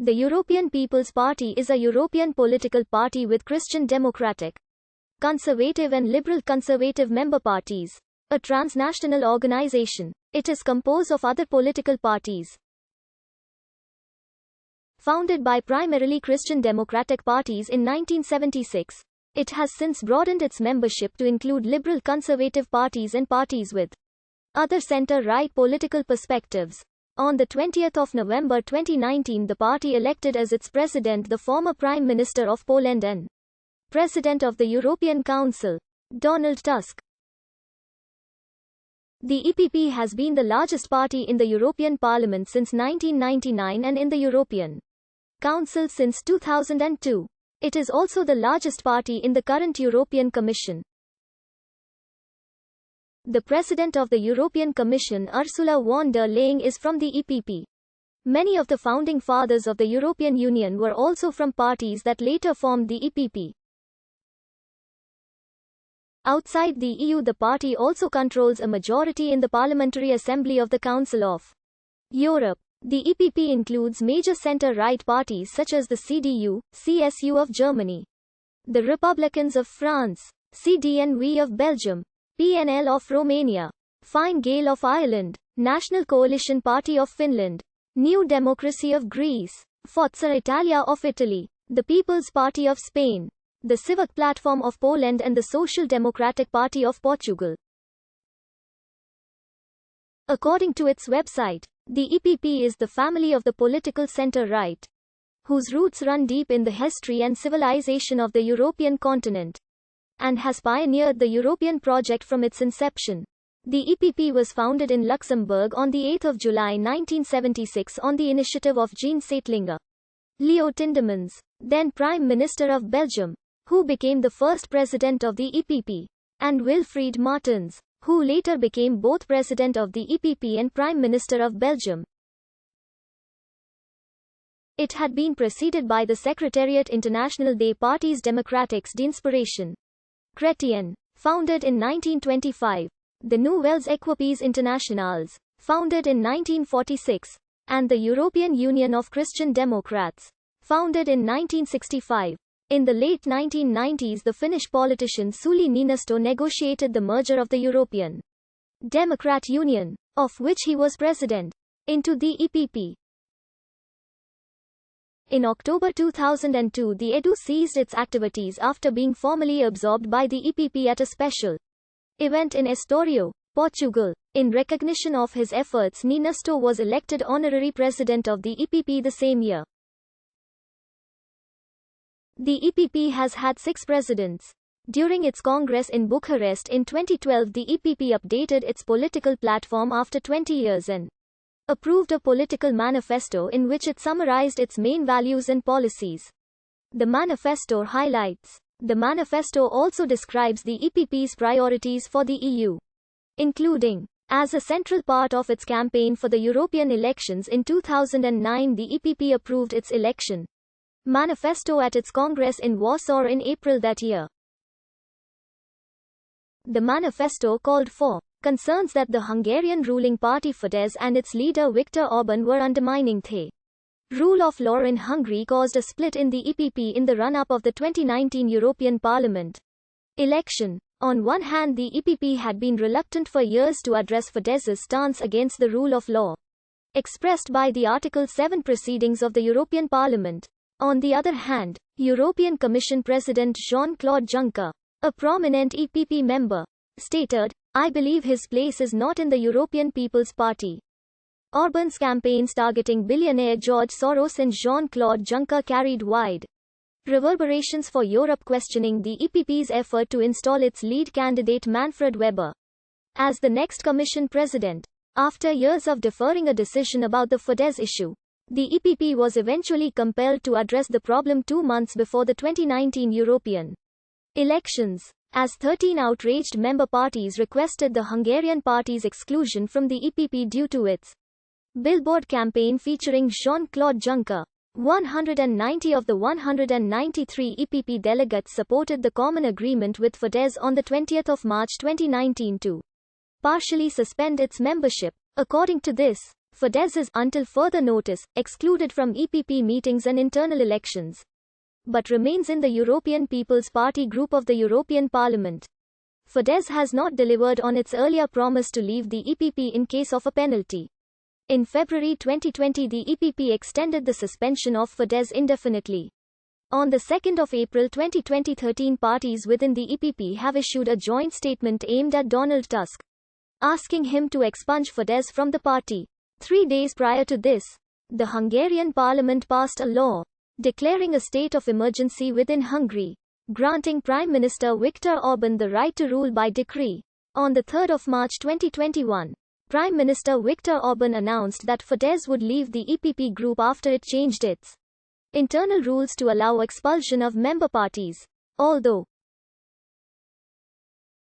The European People's Party is a European political party with Christian Democratic, Conservative and Liberal Conservative member parties. A transnational organization. It is composed of other political parties. Founded by primarily Christian Democratic parties in 1976, it has since broadened its membership to include liberal conservative parties and parties with other center-right political perspectives. On the 20th of November 2019, the party elected as its president the former Prime Minister of Poland and President of the European Council, Donald Tusk. The EPP has been the largest party in the European Parliament since 1999 and in the European Council since 2002. It is also the largest party in the current European Commission. The President of the European Commission, Ursula von der Leyen, is from the EPP. Many of the founding fathers of the European Union were also from parties that later formed the EPP. Outside the EU, the party also controls a majority in the Parliamentary Assembly of the Council of Europe. The EPP includes major center-right parties such as the CDU, CSU of Germany, the Republicans of France, CD&V of Belgium, PNL of Romania, Fine Gael of Ireland, National Coalition Party of Finland, New Democracy of Greece, Forza Italia of Italy, the People's Party of Spain, the Civic Platform of Poland and the Social Democratic Party of Portugal. According to its website, the EPP is the family of the political center-right, whose roots run deep in the history and civilization of the European continent, and has pioneered the European project from its inception. The EPP was founded in Luxembourg on 8 July 1976 on the initiative of Jean Seitlinger, Leo Tindemans, then Prime Minister of Belgium, who became the first president of the EPP, and Wilfried Martens, who later became both president of the EPP and Prime Minister of Belgium. It had been preceded by the Secretariat International des Partis Démocratiques d'Inspiration Chrétienne, founded in 1925, the Nouvelles Équipes Internationales, founded in 1946, and the European Union of Christian Democrats, founded in 1965. In the late 1990s, the Finnish politician Sauli Niinisto negotiated the merger of the European Democrat Union, of which he was president, into the EPP. In October 2002, the EDU ceased its activities after being formally absorbed by the EPP at a special event in Estoril, Portugal. In recognition of his efforts, Niinisto was elected honorary president of the EPP the same year. The EPP has had 6 presidents. During its congress in Bucharest in 2012, the EPP updated its political platform after 20 years and approved a political manifesto in which it summarized its main values and policies. The manifesto highlights. The manifesto also describes the EPP's priorities for the EU, including, as a central part of its campaign for the European elections in 2009, the EPP approved its election manifesto at its congress in Warsaw in April that year. The manifesto called for concerns that the Hungarian ruling party Fidesz and its leader Viktor Orbán were undermining the rule of law in Hungary, caused a split in the EPP in the run-up of the 2019 European Parliament election. On one hand, the EPP had been reluctant for years to address Fidesz's stance against the rule of law, expressed by the Article 7 proceedings of the European Parliament. On the other hand, European Commission President Jean-Claude Juncker, a prominent EPP member, stated, "I believe his place is not in the European People's Party." Orbán's campaigns targeting billionaire George Soros and Jean-Claude Juncker carried wide reverberations for Europe, questioning the EPP's effort to install its lead candidate Manfred Weber as the next Commission President. After years of deferring a decision about the Fidesz issue, the EPP was eventually compelled to address the problem 2 months before the 2019 European elections, as 13 outraged member parties requested the Hungarian party's exclusion from the EPP due to its billboard campaign featuring Jean-Claude Juncker. 190 of the 193 EPP delegates supported the common agreement with Fidesz on 20 March 2019 to partially suspend its membership. According to this, Fidesz is, until further notice, excluded from EPP meetings and internal elections, but remains in the European People's Party group of the European Parliament. Fidesz has not delivered on its earlier promise to leave the EPP in case of a penalty. In February 2020, the EPP extended the suspension of Fidesz indefinitely. On the 2nd of April 2020, 13 parties within the EPP have issued a joint statement aimed at Donald Tusk, asking him to expunge Fidesz from the party. 3 days prior to this, the Hungarian parliament passed a law declaring a state of emergency within Hungary, granting Prime Minister Viktor Orban the right to rule by decree. On the 3rd of March 2021, Prime Minister Viktor Orban announced that Fidesz would leave the EPP group after it changed its internal rules to allow expulsion of member parties. Although